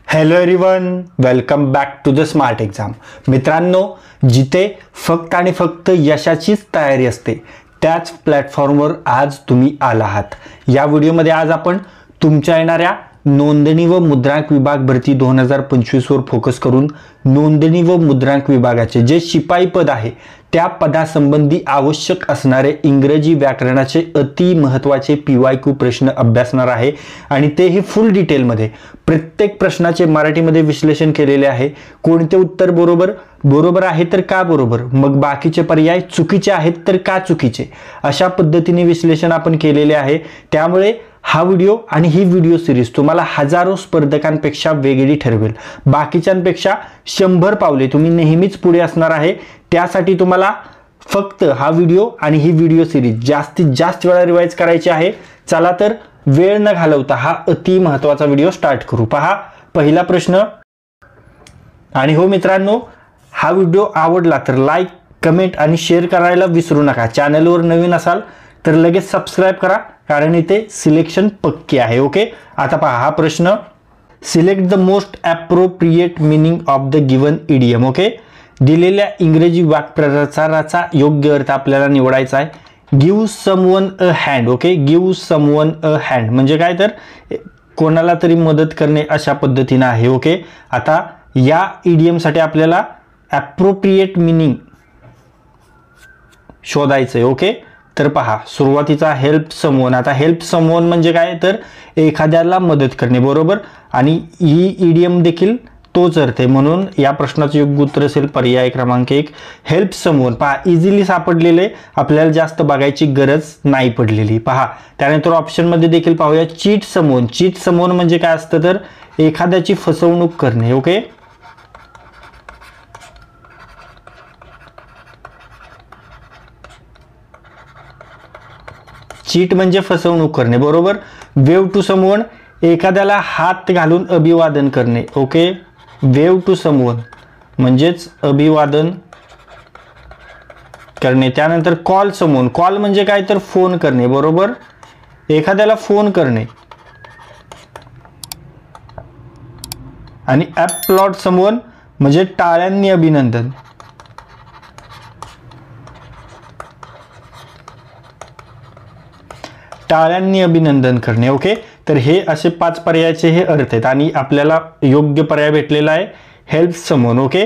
Hello everyone, welcome back to the smart exam. मित्रांनो, जिथे फक्त आणि फक्त यशाचीच तयारी असते त्याच प्लॅटफॉर्मवर आज तुम्ही आला आहात. या व्हिडिओमध्ये आज आपण तुमच्या येणाऱ्या नोंदणी व मुद्रांक विभाग भरती 2025 वर फोकस करून नोंदणी व मुद्रांक विभागाचे जे शिपाई पद आहे त्या पदासंबंधी आवश्यक असणारे इंग्रजी व्याकरणाचे अति महत्त्वाचे PYQ प्रश्न अभ्यासणार आहे आणि तेही फुल डिटेलमध्ये. प्रत्येक प्रश्नाचे मराठीमध्ये विश्लेषण केलेले आहे. कोणते उत्तर बरोबर आहे तर का बरोबर, मग बाकीचे पर्याय चुकीचे आहेत तर का चुकीचे, अशा पद्धतीने विश्लेषण आपण केलेले आहे. त्यामुळे हा व्हिडिओ आणि ही व्हिडिओ सिरीज तुम्हाला हजारो स्पर्धकांपेक्षा वेगळी ठरवेल. बाकीच्यांपेक्षा 100 पावले तुम्ही नेहमीच पुढे असणार आहे. त्यासाठी तुम्हाला फक्त हा व्हिडिओ आणि ही व्हिडिओ सिरीज जास्तीत जास्त वेळा रिवाइज करायची आहे. चला तर वेळ न घालवता हा अति महत्त्वाचा व्हिडिओ स्टार्ट करू. पहा पहिला प्रश्न. आणि हो मित्रांनो, हा व्हिडिओ आवडला तर लाईक, कमेंट आणि शेअर करायला विसरू नका. चॅनलवर नवीन असाल तर लगेच सबस्क्राइब करा, कारण इथे सिलेक्शन पक्की आहे. ओके, आता पहा हा प्रश्न. Select the most appropriate meaning of the given idiom. Okay, दिलेल्या इंग्रजी वाक्प्रचाराचा योग्य अर्थ आपल्याला निवडायचा आहे. गिव्ह समवन अ हँड. ओके, गिव्ह समवन अ हँड म्हणजे काय तर कोणाला तरी मदत करणे अशा पद्धतीने आहे. ओके, आता या इडियमसाठी आपल्याला ॲप्रोप्रिएट मिनिंग शोधायचं आहे. ओके, तर पहा सुरुवातीचा हेल्प समवन. आता हेल्प समवन म्हणजे काय तर एखाद्याला मदत करणे, बरोबर, आणि ही इडियम देखील तोच अर्थ आहे. म्हणून या प्रश्नाचं योग्य उत्तर असेल पर्याय क्रमांक 1 हेल्प समवन. पहा इझिली सापडलेले, आपल्याला जास्त बघायची गरज नाही पडलेली. पहा त्यानंतर ऑप्शनमध्ये देखील पाहूया चीट समवन. चीट समवन म्हणजे काय असतं तर एखाद्याची फसवणूक करणे. ओके, चीट म्हणजे फसवणूक करणे, बरोबर. वेव टू समवन एखाद्याला हात घालून अभिवादन करणे. ओके, वेव टू समवन म्हणजेच अभिवादन करणे. त्यानंतर कॉल समवन. कॉल म्हणजे काय तर फोन करणे, बरोबर, एखाद्याला फोन करणे. आणि ॲप्लॉड समवन म्हणजे टाळ्यांनी अभिनंदन. टाळ्यांनी अभिनंदन करणे. ओके, तर हे असे 5 पर्यायाचे हे अर्थ आहेत आणि आपल्याला योग्य पर्याय भेटलेला आहे हेल्प समवन. ओके,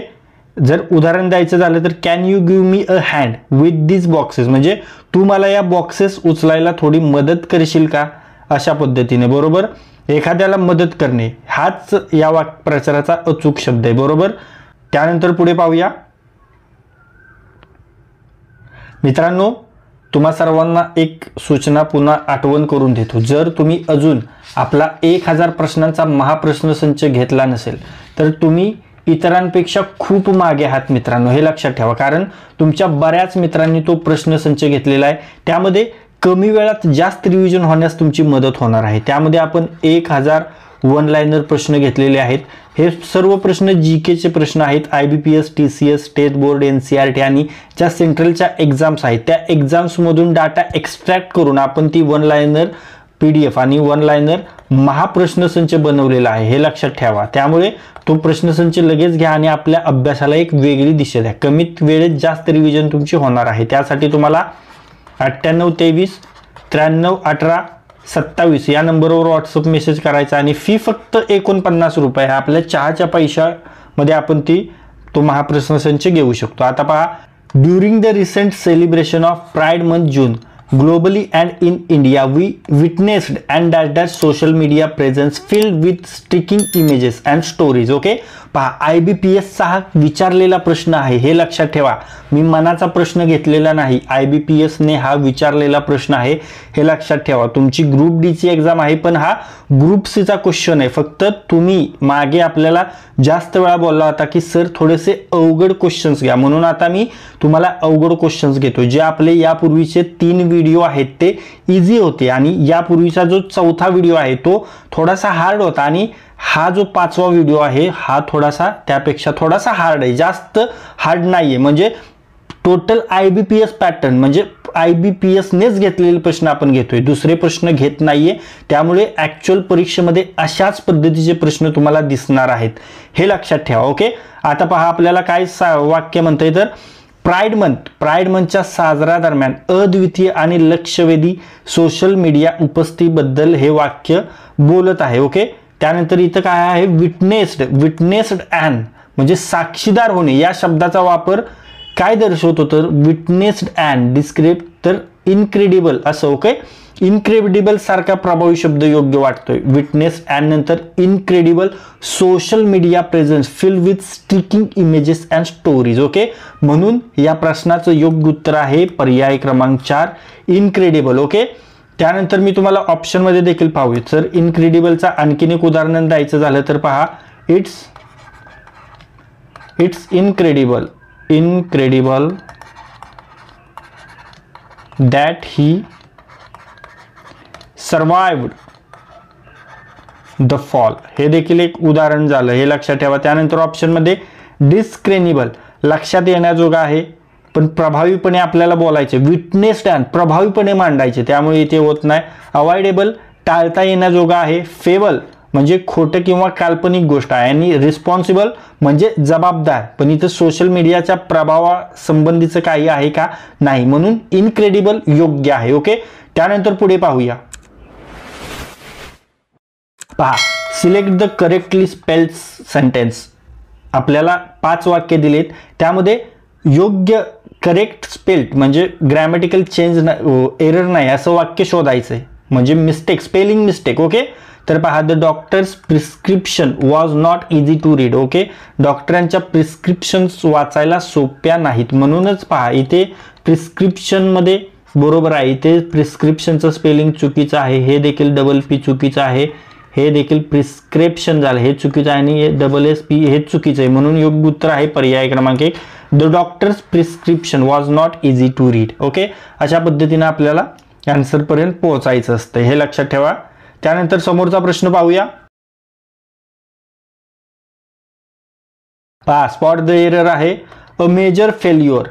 जर उदाहरण द्यायचं झालं तर can you give me a hand with this boxes म्हणजे तू मला या बॉक्सेस उचलायला थोडी मदत करशील का, अशा पद्धतीने, बरोबर. एखाद्याला मदत करणे हाच या वाक्प्रचाराचा अचूक शब्द आहे, बरोबर. त्यानंतर पुढे पाहूया. मित्रांनो, तुम्हा सर्वांना एक सूचना पुन्हा आठवण करून देतो. जर तुम्ही अजून आपला 1000 प्रश्नांचा महाप्रश्नसंच घेतला नसेल तर तुम्ही इतरांपेक्षा खूप मागे आहात मित्रांनो, हे लक्षात ठेवा. कारण तुमच्या बऱ्याच मित्रांनी तो प्रश्नसंच घेतलेला आहे. त्यामध्ये कमी वेळात जास्त रिव्हिजन होण्यास तुमची मदत होणार आहे. त्यामध्ये आपण 1000 वन लाइनर प्रश्न घेतलेले आहेत. हे सर्व प्रश्न GKचे प्रश्न आहेत. IBPS, TCS, state board, NCERT आणि ज्या सेंट्रलच्या एक्झाम्स आहेत त्या एक्झाम्समधून डाटा एक्स्ट्रॅक्ट करून आपण ती वन लाइनर PDF आणि वन लाइनर महाप्रश्नसंच बनवलेला आहे, हे लक्षात ठेवा. त्यामुळे तो प्रश्नसंच लगेच घ्या आणि आपल्या अभ्यासाला एक वेगळी दिशा द्या. कमीत वेळेत जास्त रिव्हिजन तुमची होणार आहे. त्यासाठी तुम्हाला 98 23 93 18 27 या नंबरवर व्हॉट्सअप मेसेज करायचा आणि फी फक्त 49 रुपये. आपल्या चहाच्या पैशामध्ये आपण तो महाप्रश्नसंच घेऊ शकतो. आता पहा, during the recent celebration of pride month June globally and in India we witnessed and that social media presence filled with sticking images and stories. Okay, पहा IBPS चा हा विचारलेला प्रश्न आहे, हे लक्षात ठेवा. मी मनाचा प्रश्न घेतलेला नाही, IBPS ने हा विचारलेला प्रश्न आहे, हे लक्षात ठेवा. तुमची ग्रुप D ची एक्झाम आहे पण हा ग्रुप C चा क्वेश्चन आहे. फक्त तुम्ही मागे आपल्याला जास्त वेळा बोलला होता की सर थोडेसे अवघड क्वेश्चन्स घ्या, म्हणून आता मी तुम्हाला अवघड क्वेश्चन्स घेतो. जे आपले यापूर्वीचे 3 व्हिडिओ आहेत ते इझी होते आणि यापूर्वीचा जो 4था व्हिडिओ आहे तो थोडासा हार्ड होता आणि हा जो 5वा व्हिडिओ आहे हा त्यापेक्षा थोडासा हार्ड आहे, जास्त हार्ड नाहीये. म्हणजे टोटल IBPS पॅटर्न म्हणजे IBPS नेच घेतलेले प्रश्न आपण घेतोय, दुसरे प्रश्न घेत नाहीये. त्यामुळे ऍक्च्युअल परीक्षेमध्ये अशाच पद्धतीचे प्रश्न तुम्हाला दिसणार आहेत, हे लक्षात ठेवा. ओके, आता पहा आपल्याला काय वाक्य म्हणतंय तर प्राईड मंथच्या साजरा दरम्यान अद्वितीय आणि लक्षवेधी सोशल मीडिया उपस्थितीबद्दल हे वाक्य बोलत आहे. ओके, त्यानंतर इथं काय आहे, विटनेस्ड ॲन म्हणजे साक्षीदार होणे या शब्दाचा वापर काय दर्शवतो तर विटनेस्ड ॲन डिस्क्रिप्ट तर इनक्रेडिबल असं. ओके, इनक्रेडिबल सारखा प्रभावी शब्द योग्य वाटतोय. विटनेस्ड ॲन नंतर incredible social media presence fill with sticking images and stories. Okay, म्हणून या प्रश्नाचं योग्य उत्तर आहे पर्याय क्रमांक 4 इनक्रेडिबल. ओके, त्यानंतर मी तुम्हाला ऑप्शनमध्ये देखील पाहूया. तर इनक्रेडिबलचा आणखीन एक उदाहरण द्यायचं झालं तर पहा, it's incredible that he survived the fall. हे देखील एक उदाहरण झालं, हे लक्षात ठेवा. त्यानंतर ऑप्शनमध्ये डिस्क्रेडिबल लक्षात येण्याजोगा आहे पण प्रभावीपणे आपल्याला बोलायचे. विटनेस्ड ॲन प्रभावीपणे मांडायचे, त्यामुळे इथे होत नाही. अवॉइडेबल टाळता येण्याजोगा आहे. फेबल म्हणजे खोटं किंवा काल्पनिक गोष्ट आहे. आणि रिस्पॉन्सिबल म्हणजे जबाबदार, पण इथं सोशल मीडियाच्या प्रभावासंबंधीचं काही आहे का, नाही, म्हणून इनक्रेडिबल योग्य आहे. ओके, त्यानंतर पुढे पाहूया. पहा, select the correctly spelled sentence. आपल्याला 5 वाक्य दिलेत, त्यामध्ये योग्य करेक्ट स्पेल्ड म्हणजे ग्रॅमॅटिकल चेंज एरर नाही असं वाक्य शोधायचंय, म्हणजे मिस्टेक स्पेलिंग मिस्टेक. ओके, तर पहा, the doctor's prescription was not easy to read. Okay, डॉक्टरांच्या प्रिस्क्रिप्शन्स वाचायला सोप्या नाहीत, म्हणूनच पहा इथे प्रिस्क्रिप्शनमध्ये बरोबर आहे, इथे प्रिस्क्रिप्शनचं स्पेलिंग चुकीचं आहे. हे देखील डबल पी चुकीचं आहे. हे देखील प्रिस्क्रिप्शन झालं, हे चुकीचं आहे. आणि SSP हे चुकीचं आहे, म्हणून योग्य उत्तर आहे पर्याय क्रमांक 1 the doctor's prescription was not easy to read. Okay, अशा पद्धतीने आपल्याला आन्सरपर्यंत पोहोचायचं असतं, हे लक्षात ठेवा. त्यानंतर समोरचा प्रश्न पाहूया. पहा, स्पॉट द एरर आहे. A major failure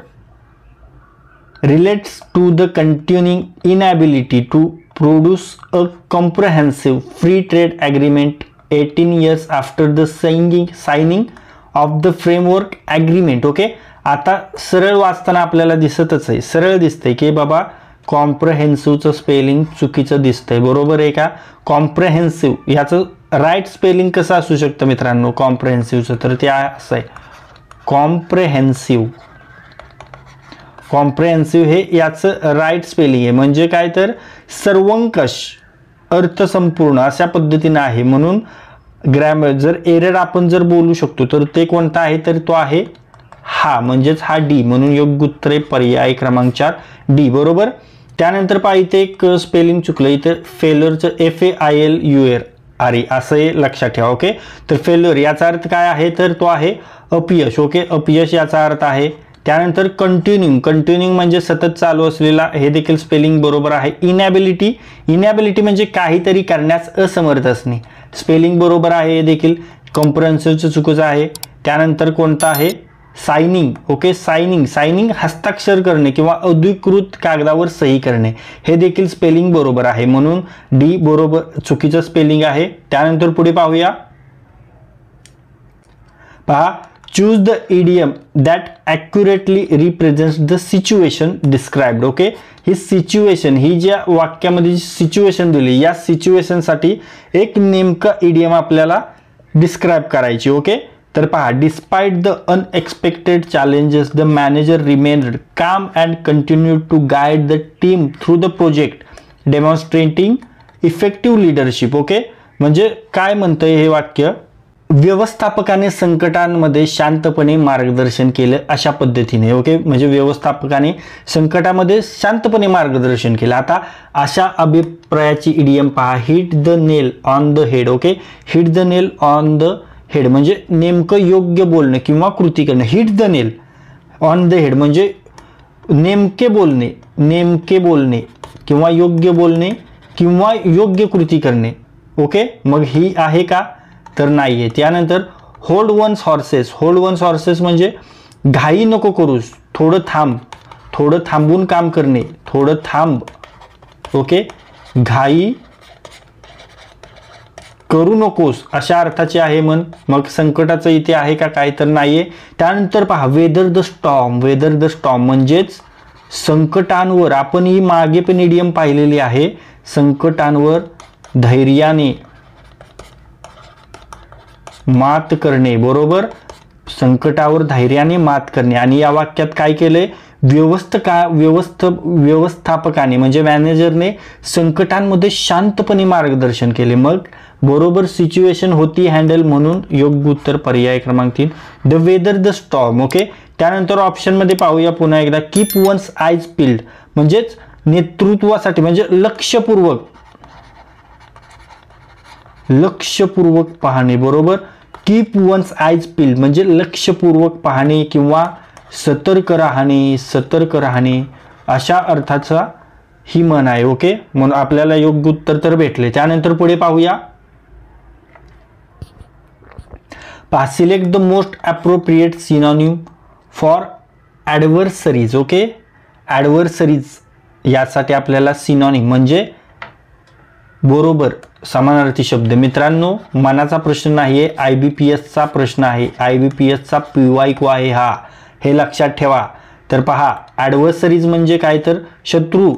relates to the continuing inability to produce a comprehensive free trade agreement 18 years after the signing of the framework agreement. Okay, आता सरळ वाचताना आपल्याला दिसतच आहे, सरळ दिसतंय की बाबा कॉम्प्रिहेन्सिव्हचं स्पेलिंग चुकीचं दिसतंय, बरोबर आहे का. कॉम्प्रिहेन्सिव्ह याचं राईट स्पेलिंग कसं असू शकतं मित्रांनो कॉम्प्रिहेन्सिव्हचं, तर ते असं आहे कॉम्प्रिहेन्सिव्ह हे याचं राईट स्पेलिंग आहे. म्हणजे काय तर सर्वंकष अर्थसंपूर्ण अशा पद्धतीनं आहे. म्हणून ग्रॅमर जर एरर आपण जर बोलू शकतो तर ते कोणता आहे, तर तो आहे हा, म्हणजेच हा डी. म्हणून योग्य उत्तर आहे पर्याय क्रमांक 4 डी, बरोबर. त्यानंतर पहा, इथे एक स्पेलिंग चुकलं, इथे फेल्युअरचं FAILURE असं हे लक्षात ठेवा. ओके, तर फेल्युअर याचा अर्थ काय आहे, तर तो आहे अपयश. ओके, अपयश याचा अर्थ आहे. त्यानंतर कंटिन्यूइंग म्हणजे सतत चालू असलेला, हे देखील स्पेलिंग बरोबर आहे. इनॅबिलिटी म्हणजे काहीतरी करण्यास असमर्थ असणे, स्पेलिंग बरोबर आहे. हे देखील कॉम्प्रिहेन्सिव्हचं चुकीचं आहे. त्यानंतर कोणतं आहे, सायनिंग. ओके, सायनिंग हस्ताक्षर करणे किंवा अधिकृत कागदावर सही करणे, हे देखील स्पेलिंग बरोबर आहे. म्हणून डी बरोबर चुकीचं स्पेलिंग आहे. त्यानंतर पुढे पाहूया. पहा, choose the idiom that accurately represents the situation described. Okay, ही सिच्युएशन, ही ज्या वाक्यामध्ये सिच्युएशन दिली, या सिच्युएशनसाठी एक नेमकं इडियम आपल्याला डिस्क्राइब करायची. ओके, तर पहा, despite the unexpected challenges the manager remained calm and continue to guide the team through the project demonstrating effective leadership. Okay, म्हणजे काय म्हणतंय हे वाक्य, व्यवस्थापकाने संकटांमध्ये शांतपणे मार्गदर्शन केलं अशा पद्धतीने. ओके, म्हणजे व्यवस्थापकाने संकटामध्ये शांतपणे मार्गदर्शन केलं. आता अशा अभिप्रायाची इडियम पहा, hit the nail on the head. Okay, hit the nail on the head म्हणजे नेमकं योग्य बोलणं किंवा कृती करणं. Hit the nail on the head म्हणजे नेमके बोलणे किंवा योग्य बोलणे किंवा योग्य कृती करणे. ओके, मग ही आहे का, तर नाही आहे. त्यानंतर होल्ड वन्स हॉर्सेस म्हणजे घाई नको करूस, थोडं थांब. थोडं थांबून काम करणे, थोडं थांब. ओके, घाई करू नकोस अशा अर्थाचे आहे म्हण. मग संकटाचं इथे आहे का काय, तर नाहीये. त्यानंतर पहा whether the storm. Whether the storm म्हणजेच संकटांवर, आपण ही मागे पण इडियम पाहिलेली आहे, संकटांवर धैर्याने मात करणे. बरोबर, संकटावर धैर्याने मात करणे. आणि या वाक्यात काय केलंय, व्यवस्थापकाने म्हणजे मॅनेजरने संकटांमध्ये शांतपणे मार्गदर्शन केले. मग बरोबर सिच्युएशन होती हँडल, म्हणून योग्य उत्तर पर्याय क्रमांक 3 the whether the storm. Okay, त्यानंतर ऑप्शन मध्ये पाहूया पुन्हा एकदा, कीप वन्स आयज पील्ड म्हणजेच नेतृत्वासाठी म्हणजे लक्षपूर्वक पाहणे. बरोबर, कीप वन्स आयज पील्ड म्हणजे लक्षपूर्वक पाहणे किंवा सतर्क राहणे अशा अर्थाचा ही म्हण आहे. ओके, म्हणून आपल्याला योग्य उत्तर तर भेटले. त्यानंतर पुढे पाहूया, select the most appropriate synonym for adversaries. Okay, adversaries यासाठी आपल्याला सिनोनिम म्हणजे बरोबर समानार्थी शब्द. मित्रांनो, मनाचा प्रश्न नाहीये, IBPSचा प्रश्न आहे, IBPSचा PYQ आहे हा, हे लक्षात ठेवा. तर पहा, ॲडव्हर्सरीज म्हणजे काय, तर शत्रू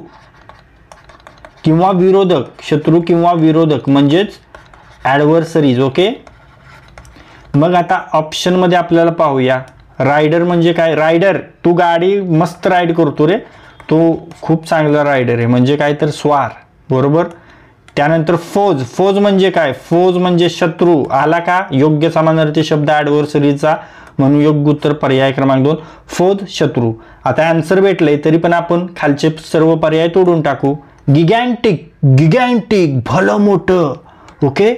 किंवा विरोधक म्हणजेच ॲडव्हर्सरीज. ओके, मग आता ऑप्शन मध्ये आपल्याला पाहूया, रायडर म्हणजे काय, रायडर तू गाडी मस्त राईड करतो रे, तो खूप चांगला रायडर आहे म्हणजे काय, तर स्वार. बरोबर, त्यानंतर फोज म्हणजे काय, फोज म्हणजे शत्रू. आला का योग्य समानार्थी शब्द ॲडव्हर्सरीचा, म्हणून योग्य उत्तर पर्याय क्रमांक 2 फोज, शत्रू. आता आन्सर भेटले तरी पण आपण खालचे सर्व पर्याय तोडून टाकू. गिगॅन्टिक भलं मोठं. ओके,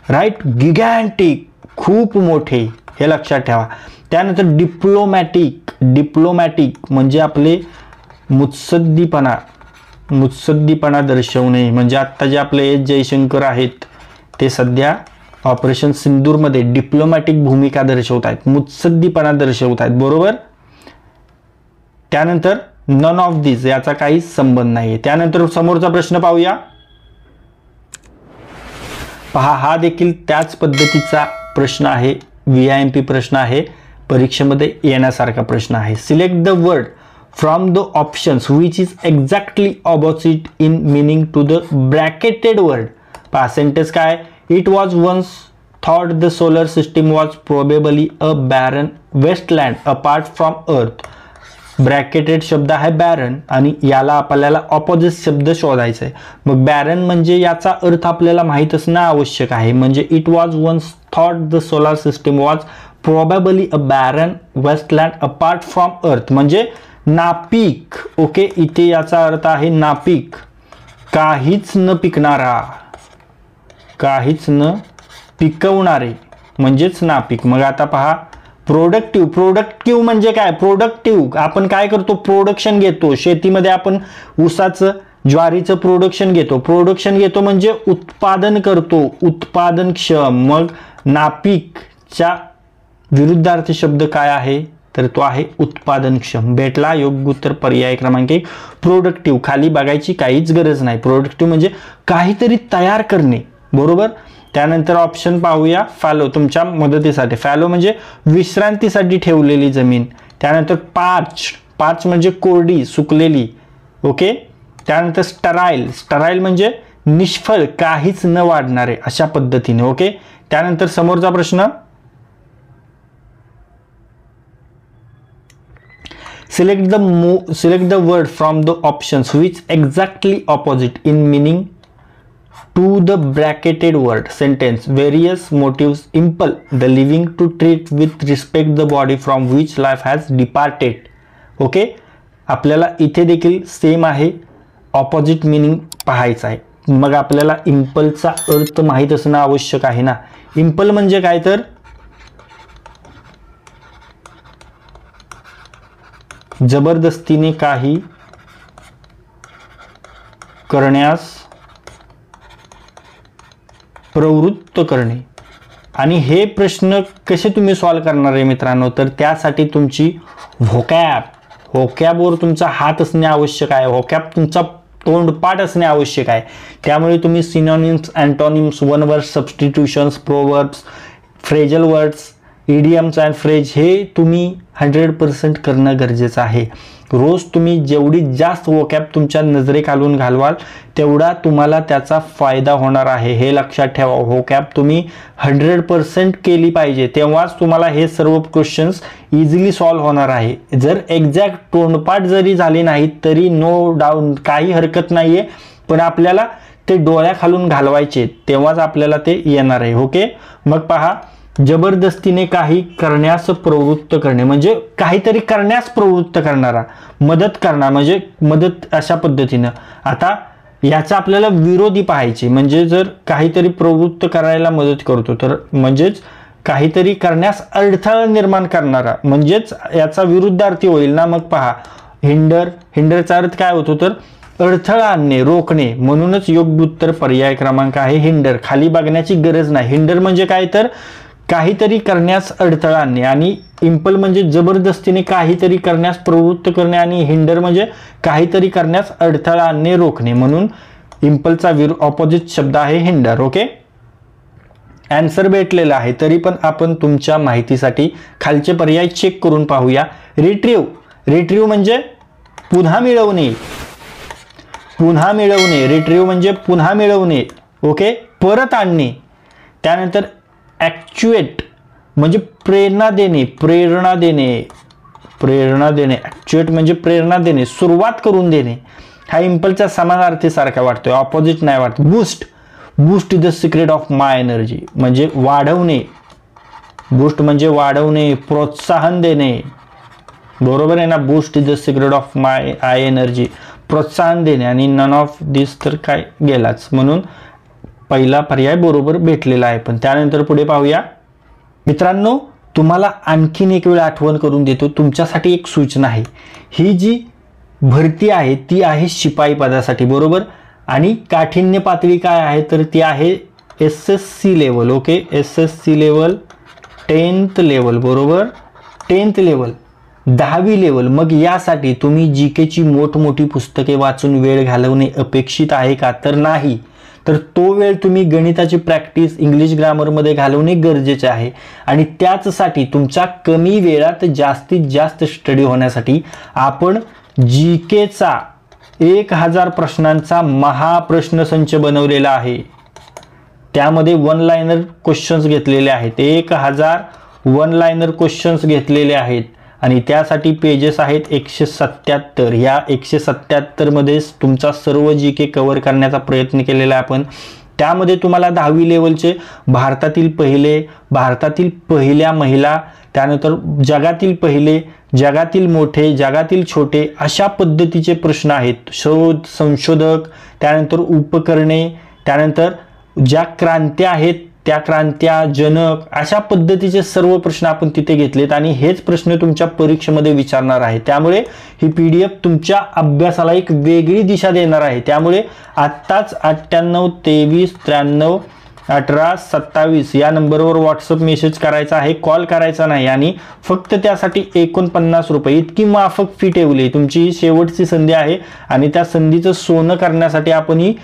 राईट, गिगॅन्टिक खूप मोठे, हे लक्षात ठेवा. त्यानंतर डिप्लोमॅटिक म्हणजे आपले मुत्सद्दीपणा दर्शवणे. म्हणजे आत्ता जे आपले एस जयशंकर आहेत ते सध्या ऑपरेशन सिंदूरमध्ये डिप्लोमॅटिक भूमिका दर्शवत आहेत, मुत्सद्दीपणा दर्शवत आहेत. बरोबर, त्यानंतर नन ऑफ दिस याचा काही संबंध नाही. त्यानंतर समोरचा प्रश्न पाहूया, पहा हा देखील त्याच पद्धतीचा प्रश्न आहे, VIMP प्रश्न आहे, परीक्षेमध्ये येण्यासारखा प्रश्न आहे. Select the word from the options which is exactly opposite in meaning to the bracketed word. पहा सेंटेन्स काय, it was once thought the solar system was probably a barren wasteland apart from Earth. Bracketed शब्द आहे baron आणि याला आपल्याला opposite शब्द शोधायचा आहे. मग बॅरन म्हणजे याचा अर्थ आपल्याला माहीत असणं आवश्यक आहे. म्हणजे it was once thought the solar system was probably a barren wasteland apart from earth म्हणजे नापीक. ओके, इथे याचा अर्थ आहे नापीक, काहीच न पिकणारा, काहीच न पिकवणारे म्हणजेच नापीक. मग आता पहा प्रोडक्टिव्ह म्हणजे काय, प्रोडक्टिव्ह आपण काय करतो, प्रोडक्शन घेतो. शेतीमध्ये आपण ऊसाचं ज्वारीचं प्रोडक्शन घेतो म्हणजे उत्पादन करतो, उत्पादनक्षम. मग नापीकच्या विरुद्धार्थी शब्द काय आहे, तर तो आहे उत्पादनक्षम. भेटला योग्य उत्तर पर्याय क्रमांक 1 प्रोडक्टिव्ह. खाली बघायची काहीच गरज नाही. प्रोडक्टिव्ह म्हणजे काहीतरी तयार करणे. बरोबर, त्यानंतर ऑप्शन पाहूया, फॅलो तुमच्या मदतीसाठी. फॅलो म्हणजे विश्रांतीसाठी ठेवलेली जमीन. त्यानंतर पार्च म्हणजे कोरडी, सुकलेली. ओके, त्यानंतर स्टराईल म्हणजे निष्फळ, काहीच न वाढणारे अशा पद्धतीने. ओके, त्यानंतर समोरचा प्रश्न, select the word from the options which exactly opposite in meaning to the bracketed word sentence. Various motives impel the living to treat with respect the body from which life has departed. Okay, आपल्याला इथे देखील same आहे, opposite meaning पाहायचा आहे. मग आपल्याला इम्पलचा अर्थ माहीत असणं आवश्यक आहे ना. इम्पल म्हणजे काय, तर जबरदस्तीने काही करण्यास प्रवृत्त करणे. आणि हे प्रश्न कसे तुम्ही सॉल्व्ह करणार आहे मित्रांनो, तर त्यासाठी तुमची व्होकॅब व्होकॅबवर तुमचा हात असणे आवश्यक आहे, व्होकॅब तुमचा तोंडपाठ असणे आवश्यक आहे. त्यामुळे तुम्ही synonyms, antonyms, one word substitutions, proverbs, phrasal words, idioms and phrase हे तुम्ही 100% करणं गरजेचं आहे. रोज तुम्ही जेवढी जास्त व्होकॅब तुमच्या नजरेखालून घालवाल तेवढा तुम्हाला त्याचा फायदा होणार आहे. हे लक्षात ठेवा. व्होकॅब तुम्ही 100% केली पाहिजे, तेव्हाच तुम्हाला हे सर्व क्वेश्चन्स इझिली सॉल्व्ह होणार आहे. जर एक्झॅक्ट तोंडपाठ जरी झाली नाही तरी नो डाऊट, काही हरकत नाहीये, पण आपल्याला ते डोळ्याखालून घालवायचे, तेव्हाच आपल्याला ते येणार आहे. ओके, मग पहा, जबरदस्तीने काही करण्यास प्रवृत्त करणे म्हणजे काहीतरी करण्यास प्रवृत्त करणारा, मदत करणार म्हणजे मदत अशा पद्धतीनं. आता याचा आपल्याला विरोधी पाहायचे, म्हणजे जर काहीतरी प्रवृत्त करायला मदत करतो तर म्हणजेच काहीतरी करण्यास अडथळा निर्माण करणारा, म्हणजेच याचा विरुद्धार्थी होईल ना. मग पहा, हिंडरचा अर्थ काय होतो तर अडथळा आणणे, रोखणे. म्हणूनच योग्य उत्तर पर्याय क्रमांक आहे हिंडर. खाली बघण्याची गरज नाही. हिंडर म्हणजे काय तर काहीतरी करण्यास अडथळा आणणे, आणि इम्पल म्हणजे जबरदस्तीने काहीतरी करण्यास प्रवृत्त करणे, आणि हिंडर म्हणजे काहीतरी करण्यास अडथळा आणणे, रोखणे. म्हणून इम्पलचा ऑपोजिट शब्द आहे हिंडर. ओके, आन्सर भेटलेला आहे. तरी पण आपण तुमच्या माहितीसाठी खालचे पर्याय चेक करून पाहूया. रिट्रीव म्हणजे पुन्हा मिळवणे, पुन्हा मिळवणे. रिट्रीव म्हणजे पुन्हा मिळवणे. ओके, परत आणणे. त्यानंतर ॲक्च्युएट म्हणजे प्रेरणा देणे, प्रेरणा देणे, प्रेरणा देणे. ॲक्च्युएट म्हणजे प्रेरणा देणे, सुरुवात करून देणे. हा इम्पलच्या समानार्थीसारखा वाटतोय, ऑपोजिट नाही वाटत. Boost the secret of my energy म्हणजे वाढवणे. बूस्ट म्हणजे वाढवणे, प्रोत्साहन देणे. बरोबर आहे ना. Boost the secret of my energy, प्रोत्साहन देणे. आणि नन ऑफ दिस तर काय गेलाच, म्हणून पहिला पर्याय बरोबर भेटलेला आहे. पण त्यानंतर पुढे पाहूया मित्रांनो. तुम्हाला आणखीन एक वेळ आठवण करून देतो, तुमच्यासाठी एक सूचना आहे. ही जी भरती आहे ती आहे शिपाई पदासाठी, बरोबर. आणि काठिण्य पातळी काय आहे तर ती आहे SSC level. Okay, SSC level 10th level, बरोबर. 10th लेवल, 10वी लेवल. मग यासाठी तुम्ही GKची मोठमोठी पुस्तके वाचून वेळ घालवणे अपेक्षित आहे का तर नाही. तर तो वेळ तुम्ही गणिताची प्रॅक्टिस, इंग्लिश ग्रामरमध्ये घालवणे गरजेचे आहे. आणि त्याचसाठी तुमच्या कमी वेळात जास्तीत जास्त स्टडी होण्यासाठी आपण GKचा 1000 प्रश्नांचा महाप्रश्नसंच बनवलेला आहे. त्यामध्ये वन लाइनर क्वेश्चन्स घेतलेले आहेत. 1000 वन लाइनर क्वेश्चन्स घेतलेले आहेत. आणि त्यासाठी पेजेस आहेत 177. या 177 मध्ये तुमचा सर्व GK कव्हर करण्याचा प्रयत्न केलेला आहे आपण. त्यामध्ये तुम्हाला 10वी लेवलचे भारतातील पहिले, भारतातील पहिल्या महिला, त्यानंतर जगातील पहिले, जगातील मोठे, जगातील छोटे अशा पद्धतीचे प्रश्न आहेत. शोध, संशोधक, त्यानंतर उपकरणे, त्यानंतर ज्या क्रांत्या आहेत त्या क्रांत्या, जनक, अशा पद्धतीचे सर्व प्रश्न आपण तिथे घेतलेत. आणि हेच प्रश्न तुमच्या परीक्षेमध्ये विचारणार आहे. त्यामुळे ही PDF तुमच्या अभ्यासाला एक वेगळी दिशा देणार आहे. त्यामुळे आत्ताच 98 23 93 18 27 या नंबरवर व्हॉट्सअप मेसेज करायचा आहे, कॉल करायचा नाही. आणि फक्त त्यासाठी 49 रुपये इतकी माफक फी ठेवली. तुमची शेवटची संधी आहे आणि त्या संधीचं सोनं करण्यासाठी आपण ही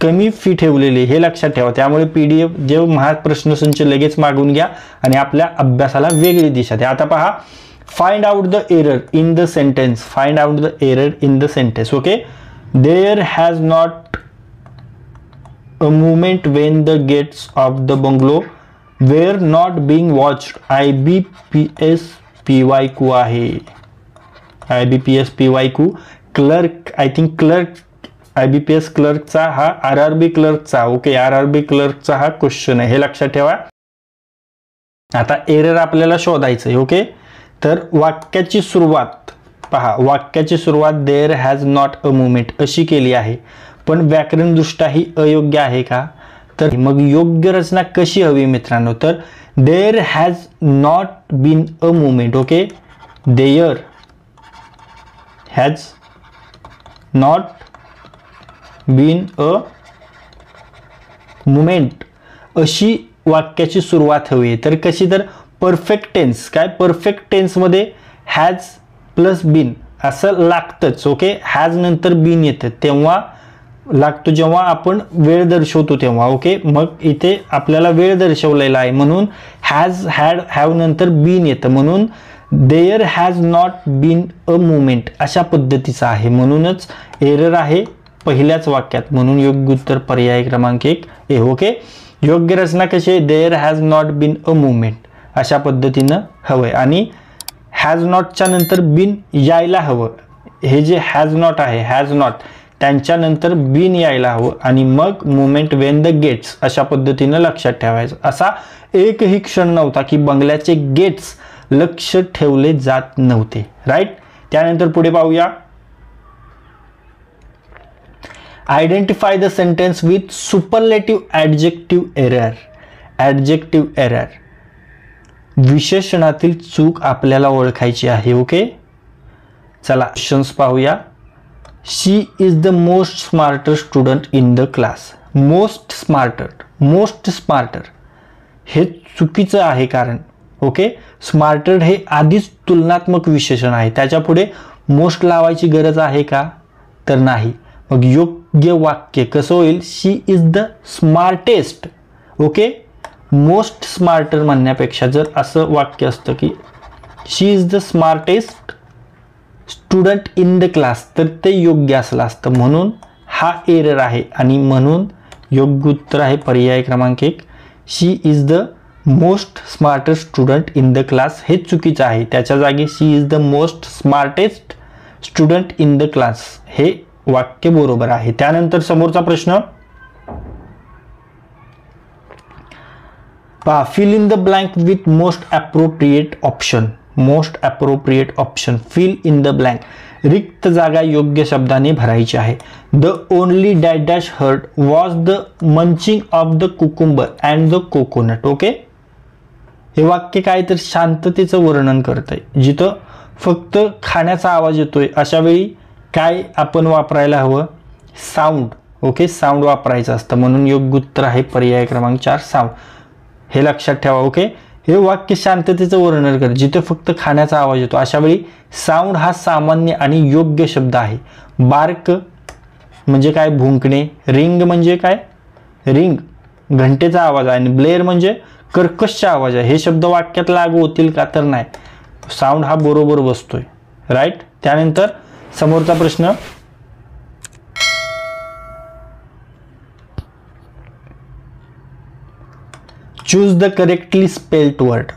कमी फी ठेवलेली, हे लक्षात ठेवा. त्यामुळे PDF जे महाप्रश्नसंच लगेच मागून घ्या आणि आपल्या अभ्यासाला वेगळी दिशा द्या. आता पहा, find out the error in the sentence. Find out the error in the sentence. Okay, there has not a movement when the gates of the bungalow were not being watched. IBPS PYQ आहे. IBPS PYQ clerk, I think clerk, IBPS क्लर्कचा हा RRB क्लर्कचा. Okay, RRB क्लर्कचा हा question आहे, हे लक्षात ठेवा. आता एरर आपल्याला शोधायचं आहे. ओके, तर वाक्याची सुरुवात पहा. वाक्याची सुरुवात there has not a movement अशी केली आहे, पण व्याकरणदृष्ट्या ही अयोग्य आहे का. तर मग योग्य रचना कशी हवी मित्रांनो, तर there has not been a movement. Okay, there has not been a movement अशी वाक्याची सुरुवात हवी. तर कशी, तर परफेक्ट टेन्स. काय परफेक्ट टेन्समध्ये हॅज प्लस बीन असं लागतंच. ओके, हॅज नंतर बीन येतं तेव्हा लागतो जेव्हा आपण वेळ दर्शवतो तेव्हा. ओके, मग इथे आपल्याला वेळ दर्शवलेला आहे म्हणून हॅज हॅड हॅव नंतर बीन येतं म्हणून there has not been a movement अशा पद्धतीचं आहे, म्हणूनच एरर आहे पहिल्याच वाक्यात. म्हणून योग्य उत्तर पर्याय क्रमांक 1 ए. ओके, योग्य रचना कशी आहे, there has not been a movement अशा पद्धतीनं हवंय आणि हॅज नॉटच्या नंतर बीन यायला हवं. हे जे हॅज नॉट आहे, हॅज नॉट त्यांच्यानंतर बीन यायला हवं आणि मग मुवमेंट वेन द गेट्स अशा पद्धतीनं लक्षात ठेवायचं. असा एकही क्षण नव्हता की बंगल्याचे गेट्स लक्ष ठेवले जात नव्हते. राईट, त्यानंतर पुढे पाहूया. Identify the sentence with superlative adjective error. Adjective error विशेषणातील चूक आपल्याला ओळखायची आहे. ओके, चला क्वेश्चन्स पाहूया. She is the most smarter student in the class. Most smarter हे चुकीचं आहे कारण ओके, स्मार्टर हे आधीच तुलनात्मक विशेषण आहे, त्याच्यापुढे मोस्ट लावायची गरज आहे का, तर नाही. मग योग्य वाक्य कसं होईल, she is the smartest. Okay, most smarter म्हणण्यापेक्षा जर असं वाक्य असतं की she is the smartest student in the class तर ते योग्य असलं असतं, म्हणून हा एरर आहे आणि म्हणून योग्य उत्तर आहे पर्याय क्रमांक 1. She is the most smarter student in the class हे चुकीचं आहे, त्याच्या जागी she is the most smartest student in the class हे वाक्य बरोबर आहे. त्यानंतर समोरचा प्रश्न पहा, fill in the blank with most appropriate option. Most appropriate option, fill in the blank, रिक्त जागा योग्य शब्दाने भरायची आहे. The only dash dash hurt was the munching of the cucumber and the coconut. Okay, हे वाक्य काय तर शांततेचं वर्णन करत आहे, जिथं फक्त खाण्याचा आवाज येतोय अशा वेळी काय आपण वापरायला हवं, साऊंड. ओके, साऊंड वापरायचं असतं, म्हणून योग्य उत्तर आहे पर्याय क्रमांक 4 साऊंड. हे लक्षात ठेवा. ओके, हे वाक्य शांततेचं वर्णन कर जिथे फक्त खाण्याचा आवाज येतो अशा वेळी साऊंड हा सामान्य आणि योग्य शब्द आहे. बार्क म्हणजे काय, भुंकणे. रिंग म्हणजे काय, रिंग घंटेचा आवाज आहे आणि ब्लेअर म्हणजे कर्कशचा आवाज आहे. हे शब्द वाक्यात लागू होतील का, तर नाही. साऊंड हा बरोबर बसतोय. राईट, त्यानंतर समोरचा प्रश्न choose the correctly spelled word.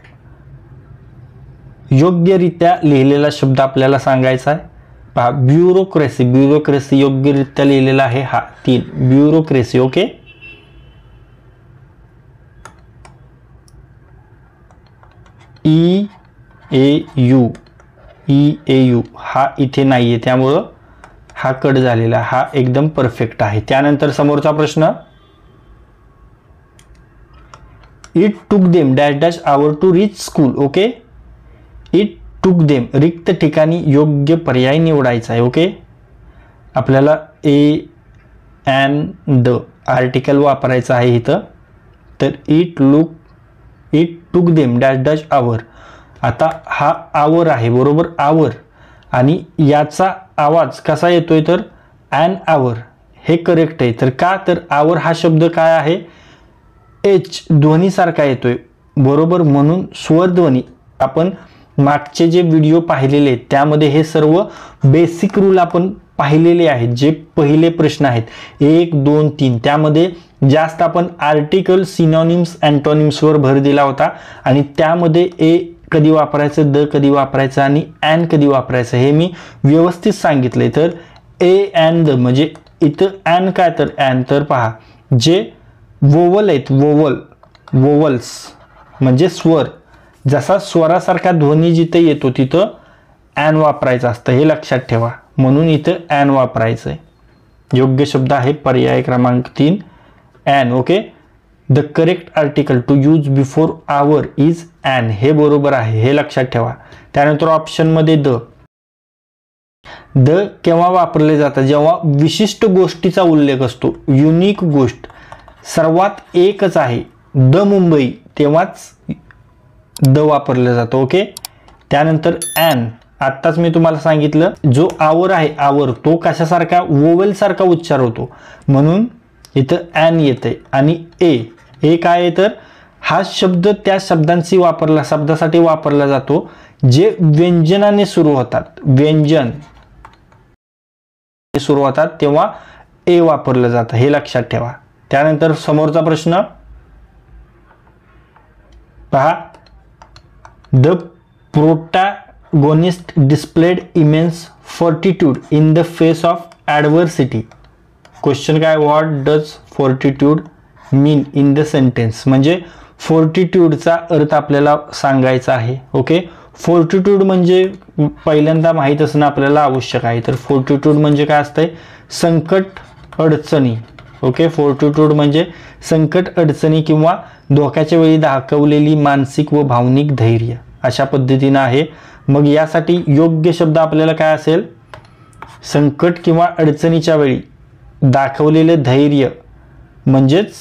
योग्यरित्या लिहिलेला शब्द आपल्याला सांगायचा आहे. पहा, ब्युरोक्रेसी. ब्युरोक्रेसी योग्यरित्या लिहिलेला आहे हा 3 ब्युरोक्रेसी. ओके, EAU हा इथे नाहीये त्यामुळं हा कट झालेला, हा एकदम परफेक्ट आहे. त्यानंतर समोरचा प्रश्न it took them dash dash hour to reach school. Okay, it took them रिक्त ठिकाणी योग्य पर्याय निवडायचा आहे. ओके, आपल्याला ए अँड द आर्टिकल वापरायचं आहे इथं, तर it took them dash dash आवर. आता हा आवर आहे बरोबर, आवर, आणि याचा आवाज कसा येतोय तर ॲन आवर, हे करेक्ट आहे. तर का, तर आवर हा शब्द काय आहे, एच ध्वनीसारखा येतोय बरोबर, म्हणून स्वरध्वनी. आपण मागचे जे व्हिडिओ पाहिलेले आहेत त्यामध्ये हे सर्व बेसिक रूल आपण पाहिलेले आहेत. जे पहिले प्रश्न आहेत 1, 2, 3 त्यामध्ये जास्त आपण आर्टिकल, सिनॉनिम्स, अँटोनिम्सवर भर दिला होता आणि त्यामध्ये ए कधी वापरायचं, द कधी वापरायचं आणि ॲन कधी वापरायचं हे मी व्यवस्थित सांगितलंय. तर ए अँड द म्हणजे इथं ॲन काय तर ॲन, तर पहा जे वोवल आहेत, वोवल्स म्हणजे स्वर, जसा स्वरासारखा ध्वनी जिथे येतो तिथं ॲन वापरायचं असतं, हे लक्षात ठेवा. म्हणून इथं ॲन वापरायचं आहे. योग्य शब्द आहे पर्याय क्रमांक 3 an. Okay, the correct article to use before hour is an, हे बरोबर आहे, हे लक्षात ठेवा. त्यानंतर ऑप्शनमध्ये द केव्हा वापरले जातं, जेव्हा विशिष्ट गोष्टीचा उल्लेख असतो, युनिक गोष्ट, सर्वात एकच आहे, द मुंबई, तेव्हाच द वापरलं जातं. ओके, त्यानंतर ॲन आत्ताच मी तुम्हाला सांगितलं, जो आवर आहे आवर तो कशासारखा वोवेल सारखा उच्चार होतो, म्हणून इथं ॲन येते. आणि ए काय आहे तर हा शब्द त्या शब्दासाठी वापरला जातो जे व्यंजनाने सुरू होतात. व्यंजन सुरू होतात तेव्हा ए वापरलं जातं, हे लक्षात ठेवा. त्यानंतर समोरचा प्रश्न पहा. The protagonist displayed immense fortitude in the face of adversity. Question काय, what does fortitude mean in the sentence. म्हणजे फॉर्टिट्यूडचा अर्थ आपल्याला सांगायचा आहे. ओके, फॉर्टिट्यूड म्हणजे पहिल्यांदा माहीत असणं आपल्याला आवश्यक आहे. तर फॉर्टिट्यूड म्हणजे काय असतंय, संकट अडचणी. ओके, फॉर्टिट्यूड म्हणजे संकट अडचणी किंवा धोक्याच्या वेळी दाखवलेली मानसिक व भावनिक धैर्य अशा पद्धतीनं आहे. मग यासाठी योग्य शब्द आपल्याला काय असेल, संकट किंवा अडचणीच्या वेळी दाखवलेले धैर्य म्हणजेच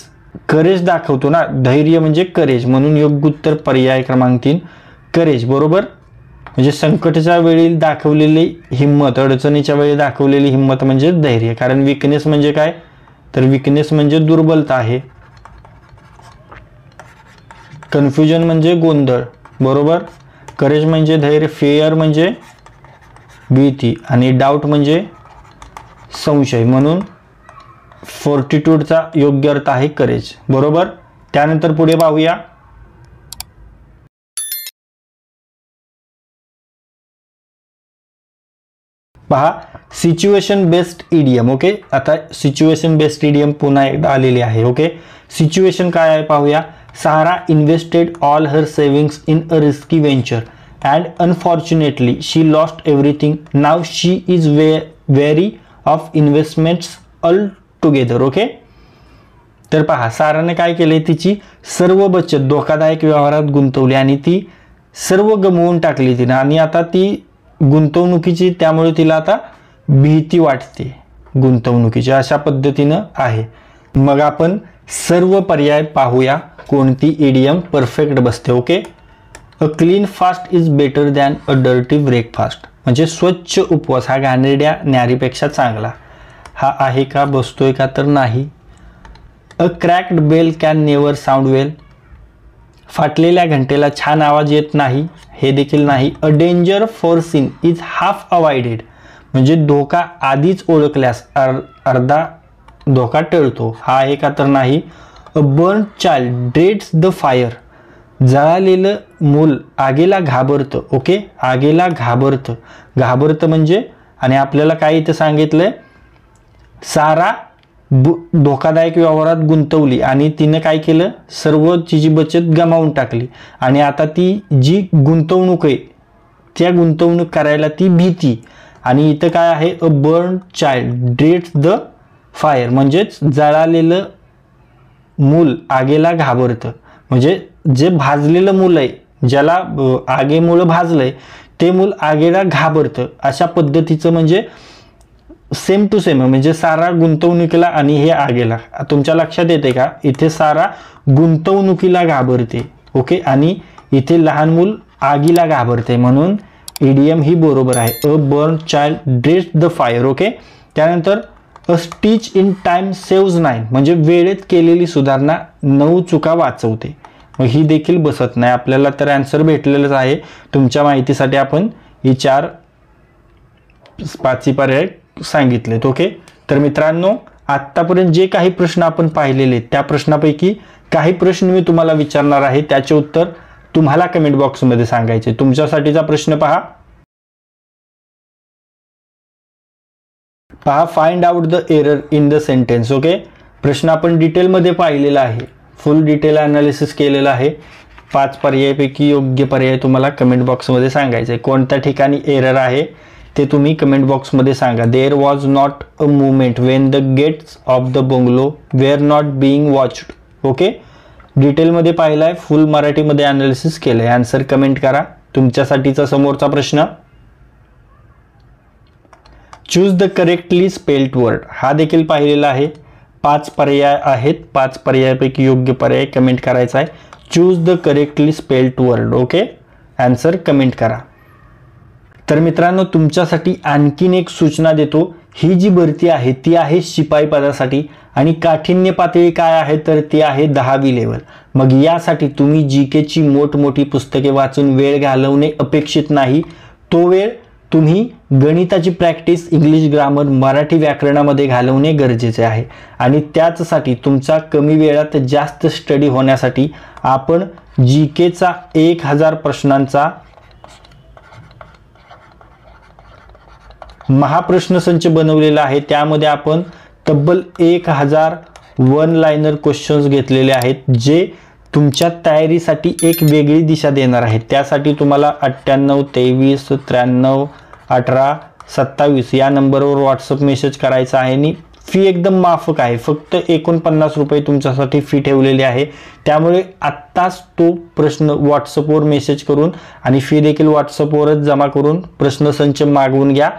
करेज दाखवतो ना, धैर्य म्हणजे करेज, म्हणून योग्य उत्तर पर्याय क्रमांक 3 करेज. बरोबर, म्हणजे संकटाच्या वेळी दाखवलेली हिंमत, अडचणीच्या वेळी दाखवलेली हिंमत म्हणजे धैर्य. कारण विकनेस म्हणजे काय, तर विकनेस म्हणजे दुर्बलता आहे. कन्फ्युजन म्हणजे गोंधळ. बरोबर, करेज म्हणजे धैर्य, फेअर म्हणजे भीती आणि डाऊट म्हणजे संशय, म्हणून फॉर्टिट्यूडचा योग्य अर्थ आहे करेज. बरोबर. त्यानंतर पुढे पाहूया. पहा, सिच्युएशन बेस्ड इडियम. ओके, आता सिच्युएशन बेस्ड इडियम पुन्हा एकदा आलेली आहे. ओके, सिच्युएशन काय आहे पाहूया. Sarah invested all her savings in a risky venture and unfortunately she lost everything. Now she is very off investments altogether. Okay, तर पहा, साराने काय केले, तिची सर्व बचत धोकादायक व्यवहारात गुंतवली आणि ती सर्व गमवून टाकली तिने. आणि आता ती गुंतवणुकीची, त्यामुळे तिला आता भीती वाटते गुंतवणुकीची, अशा पद्धतीनं आहे. मग आपण सर्व पर्याय पाहूया, कोणती इडियम परफेक्ट बसते. Okay, a clean fast is better than a dirty breakfast. म्हणजे स्वच्छ उपवास हा घाणेरड्या न्यारीपेक्षा चांगला. हा आहे का, बसतोय का, तर नाही. A cracked bell can never sound well. फाटलेल्या घंटेला छान आवाज येत नाही, हे देखील नाही. A danger foreseen is half avoided. म्हणजे धोका आधीच ओळखल्यास अर्धा धोका टळतो, हा आहे का, तर नाही. A burn child dreads the fire. जळालेलं मूल आगीला घाबरतं. ओके, आगीला घाबरतं म्हणजे, आणि आपल्याला काय इथं सांगितलंय, सारा धोकादायक व्यवहारात गुंतवली आणि तिने काय केलं, सर्व तिची बचत गमावून टाकली. आणि आता ती जी गुंतवणूक आहे त्या गुंतवणूक करायला ती भीती. आणि इथं काय आहे, a burn child dreads the fire. म्हणजेच जळालेलं मूल आगीला घाबरतं. म्हणजे जे भाजलेलं मूल आहे, ज्याला आगीमुळे भाजलंय, ते मूल आगीला घाबरतं, अशा पद्धतीचं. म्हणजे सेम टू सेम, म्हणजे सारा गुंतवणुकीला आणि हे आगीला. तुमच्या लक्षात येते का, इथे सारा गुंतवणुकीला घाबरते. ओके, आणि इथे लहान मूल आगीला घाबरते, म्हणून इडियम ही बरोबर आहे. A burn child dreads the fire. Okay, त्यानंतर a stitch in time saves 9. म्हणजे वेळेत केलेली सुधारणा 9 चुका वाचवते. मग ही देखील बसत नाही. आपल्याला तर आन्सर भेटलेलंच आहे. तुमच्या माहितीसाठी आपण ही 5 पर्याय सांगितलेत. ओके, तर मित्रांनो, आत्तापर्यंत जे काही प्रश्न आपण पाहिलेले त्या प्रश्नापैकी काही प्रश्न मी तुम्हाला विचारणार आहे, त्याचे उत्तर तुम्हाला कमेंट बॉक्समध्ये सांगायचे. तुमच्यासाठीचा प्रश्न पहा. Find out the error in the sentence. Okay, प्रश्न आपण डिटेलमध्ये पाहिलेला आहे, फुल डिटेल अनालिसिस केलेला आहे. 5 पर्यायापैकी योग्य पर्याय तुम्हाला कमेंट बॉक्समध्ये सांगायचे. कोणत्या ठिकाणी एरर आहे ते तुम्ही कमेंट बॉक्समध्ये सांगा. There was not a movement when the gates of the bungalow were not being watched. Okay, डिटेलमध्ये पाहिलं आहे, फुल मराठीमध्ये अनालिसिस केलं आहे. आन्सर कमेंट करा. तुमच्यासाठीचा समोरचा प्रश्न, choose the correctly spelled word. हा देखील पाहिलेला आहे. 5 पर्याय आहेत, 5 पर्यायापैकी योग्य पर्याय कमेंट करायचा आहे. Choose the correctly spelled word. Okay, answer comment करा. तर मित्रांनो, तुमच्यासाठी आणखीन एक सूचना देतो. ही जी भरती आहे ती आहे शिपाई पदासाठी आणि काठिण्य पातळी काय आहे तर ती आहे 10वी लेवल. मग यासाठी तुम्ही GK ची मोठमोठी पुस्तके वाचून वेळ घालवणे अपेक्षित नाही. तो वेळ तुम्ही गणिताची प्रॅक्टिस, इंग्लिश ग्रामर, मराठी व्याकरणामध्ये घालवणे गरजेचे आहे. आणि त्याचसाठी तुमचा कमी वेळात जास्त स्टडी होण्यासाठी आपण GK चा 1000 प्रश्नांचा महाप्रश्नसंच बनवलेला आहे. त्यामध्ये आपण तब्बल 1000 वन लाइनर क्वेश्चन्स घेतलेले आहेत, जे तुमच्या तयारीसाठी एक वेगळी दिशा देणार आहेत. त्यासाठी तुम्हाला 98 23 93 18 27 या नंबरवर व्हॉट्सअप मेसेज करायचा आहे आणि फी एकदम माफक आहे. फक्त 49 रुपये तुमच्यासाठी फी ठेवलेली आहे. त्यामुळे आत्ताच तो प्रश्न व्हॉट्सअपवर मेसेज करून आणि फी देखील व्हॉट्सअपवरच जमा करून प्रश्नसंच मागवून घ्या.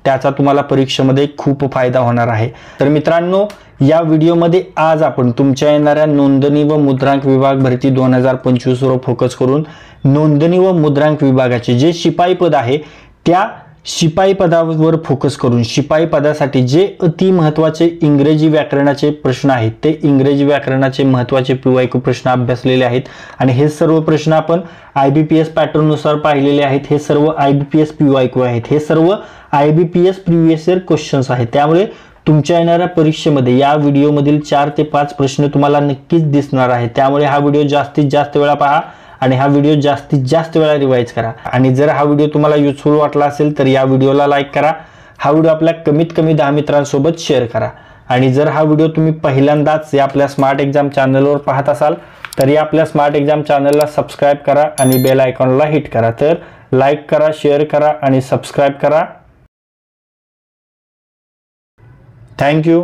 त्याचा तुम्हाला परीक्षेमध्ये खूप फायदा होणार आहे. तर मित्रांनो, या व्हिडिओमध्ये आज आपण तुमच्या येणाऱ्या नोंदणी व मुद्रांक विभाग भरती 2025 वर फोकस करून नोंदणी व मुद्रांक विभागाचे जे शिपाई पद आहे त्या शिपाई पदावर फोकस करून शिपाई पदासाठी जे अति महत्त्वाचे इंग्रजी व्याकरणाचे प्रश्न आहेत ते इंग्रजी व्याकरणाचे महत्त्वाचे PYQ प्रश्न अभ्यासलेले आहेत. आणि हे सर्व प्रश्न आपण IBPS पॅटर्ननुसार पाहिलेले आहेत. हे सर्व IBPS PYQ आहेत. हे सर्व IBPS प्रिव्हियस इयर क्वेश्चन्स आहेत. त्यामुळे तुमच्या येणाऱ्या परीक्षेमध्ये या व्हिडिओमधील 4 ते 5 प्रश्न तुम्हाला नक्कीच दिसणार आहेत. त्यामुळे हा व्हिडिओ जास्तीत जास्त वेळा पहा आणि हा व्हिडिओ जास्तीत जास्त वेळा रिवाइज करा. आणि जर हा व्हिडिओ तुम्हाला युजफुल वाटला असेल तर या व्हिडिओला लाईक करा. हा व्हिडिओ आपल्या कमीत कमी 10 मित्रांसोबत शेअर करा. आणि जर हा व्हिडिओ तुम्ही पहिल्यांदाच या आपल्या स्मार्ट एक्झाम चॅनलवर पाहत असाल तर या आपल्या स्मार्ट एक्झाम चॅनलला सबस्क्राईब करा आणि बेल आयकॉनला हिट करा. तर लाईक करा, शेअर करा आणि सबस्क्राईब करा. थँक्यू.